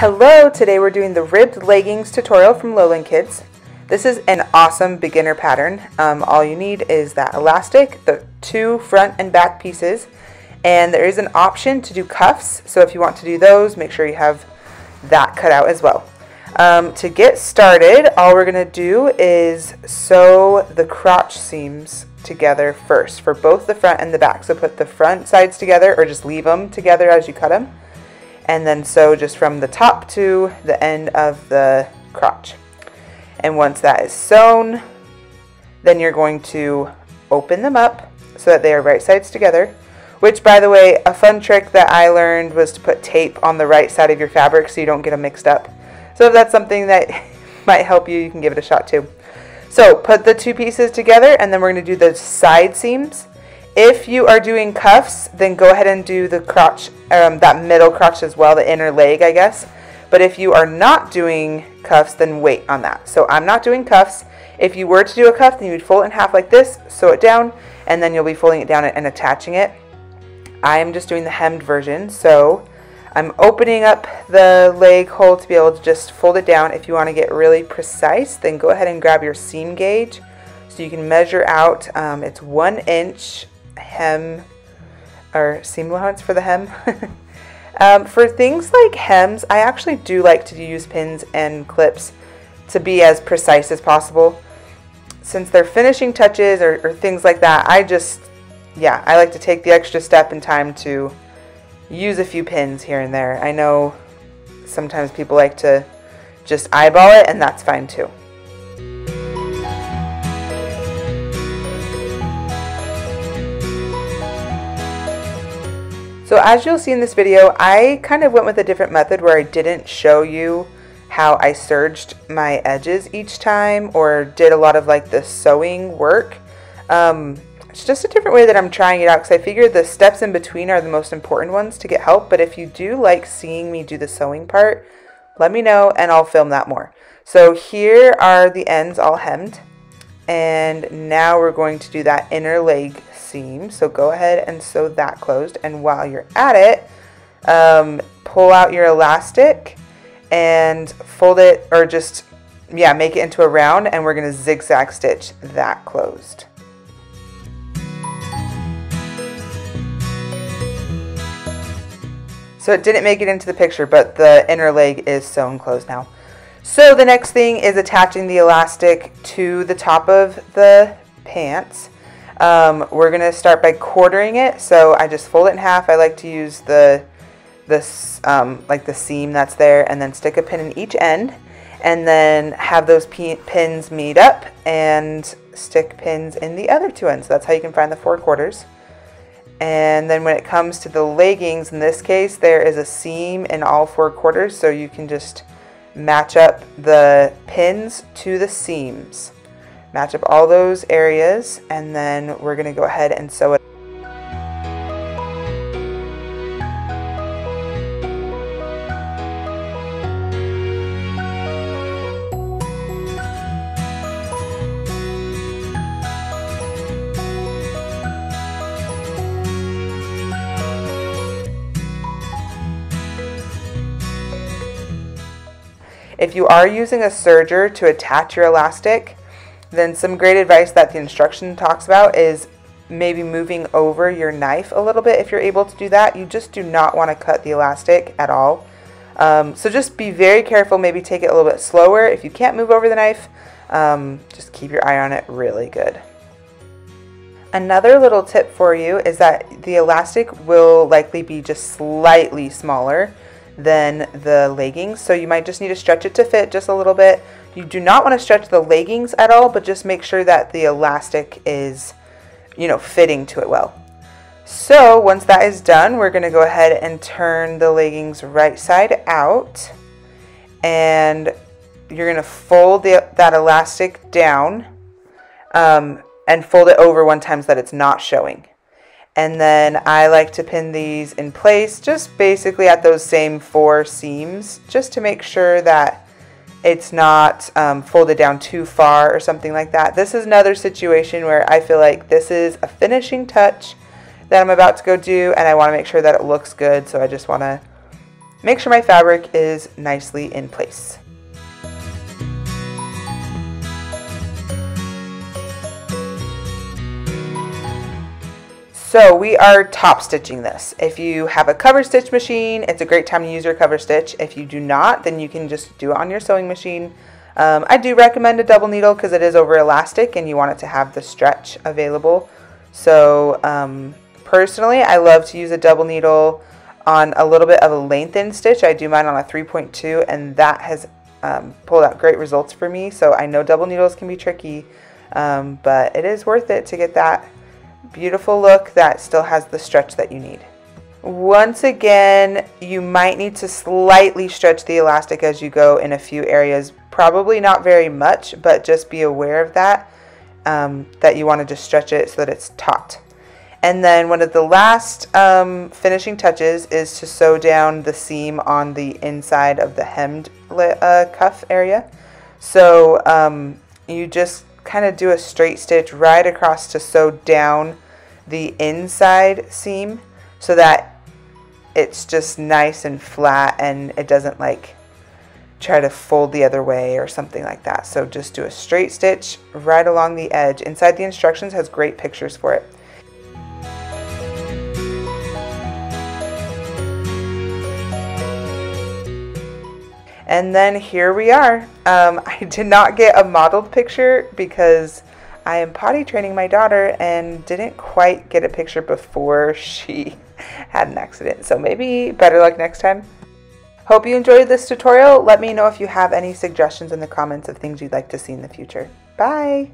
Hello, today we're doing the ribbed leggings tutorial from Lowland Kids. This is an awesome beginner pattern. All you need is that elastic, the two front and back pieces, and there is an option to do cuffs, so if you want to do those, make sure you have that cut out as well. To get started, all we're going to do is sew the crotch seams together first for both the front and the back. So put the front sides together or just leave them together as you cut them, and then sew just from the top to the end of the crotch. And once that is sewn, then you're going to open them up so that they are right sides together, which, by the way, a fun trick that I learned was to put tape on the right side of your fabric so you don't get them mixed up. So if that's something that might help you, you can give it a shot too. So put the two pieces together, and then we're going to do the side seams. If you are doing cuffs, then go ahead and do the crotch, that middle crotch as well, the inner leg, I guess. But if you are not doing cuffs, then wait on that. So I'm not doing cuffs. If you were to do a cuff, then you would fold it in half like this, sew it down, and then you'll be folding it down and attaching it. I am just doing the hemmed version, so I'm opening up the leg hole to be able to just fold it down. If you want to get really precise, then go ahead and grab your seam gauge so you can measure out. It's 1 inch hem or seam allowance for the hem. For things like hems, I actually do like to use pins and clips to be as precise as possible. Since they're finishing touches or things like that, I like to take the extra step and time to use a few pins here and there. I know sometimes people like to just eyeball it, and that's fine too. So as you'll see in this video, I kind of went with a different method where I didn't show you how I serged my edges each time or did a lot of like the sewing work. It's just a different way that I'm trying it out because I figured the steps in between are the most important ones to get help. But if you do like seeing me do the sewing part, let me know and I'll film that more. So here are the ends all hemmed, and now we're going to do that inner leg seam. So go ahead and sew that closed, and while you're at it, pull out your elastic and fold it, or just make it into a round, and we're going to zigzag stitch that closed. So it didn't make it into the picture, but the inner leg is sewn closed now. So the next thing is attaching the elastic to the top of the pants. We're going to start by quartering it. So I just fold it in half. I like to use the seam that's there, and then stick a pin in each end, and then have those pins meet up and stick pins in the other two ends. So that's how you can find the 4 quarters. And then when it comes to the leggings, in this case, there is a seam in all 4 quarters, so you can just match up the pins to the seams. Match up all those areas, and then we're going to go ahead and sew it. If you are using a serger to attach your elastic, then some great advice that the instruction talks about is maybe moving over your knife a little bit if you're able to do that. You just do not want to cut the elastic at all. So just be very careful, maybe take it a little bit slower. If you can't move over the knife, just keep your eye on it really good. Another little tip for you is that the elastic will likely be just slightly smaller than the leggings, so you might just need to stretch it to fit just a little bit. You do not want to stretch the leggings at all, but just make sure that the elastic is, fitting to it well. So once that is done, we're going to go ahead and turn the leggings right side out, and you're going to fold that elastic down and fold it over 1 time so that it's not showing. And then I like to pin these in place just basically at those same 4 seams, just to make sure that it's not folded down too far or something like that. This is another situation where I feel like this is a finishing touch that I'm about to go do, and I want to make sure that it looks good, so I just want to make sure my fabric is nicely in place. So we are top stitching this. If you have a cover stitch machine, it's a great time to use your cover stitch. If you do not, then you can just do it on your sewing machine. I do recommend a double needle because it is over elastic and you want it to have the stretch available. So personally, I love to use a double needle on a little bit of a lengthened stitch. I do mine on a 3.2 and that has pulled out great results for me. So I know double needles can be tricky, but it is worth it to get that beautiful look that still has the stretch that you need. Once again, you might need to slightly stretch the elastic as you go in a few areas. Probably not very much, but just be aware of that, that you want to just stretch it so that it's taut. And then one of the last finishing touches is to sew down the seam on the inside of the hemmed cuff area. So you just kind of do a straight stitch right across to sew down the inside seam so that it's just nice and flat and it doesn't like try to fold the other way or something like that. So just do a straight stitch right along the edge. Inside the instructions has great pictures for it. And then here we are. I did not get a modeled picture because I am potty training my daughter and didn't quite get a picture before she had an accident. So maybe better luck next time. Hope you enjoyed this tutorial. Let me know if you have any suggestions in the comments of things you'd like to see in the future. Bye!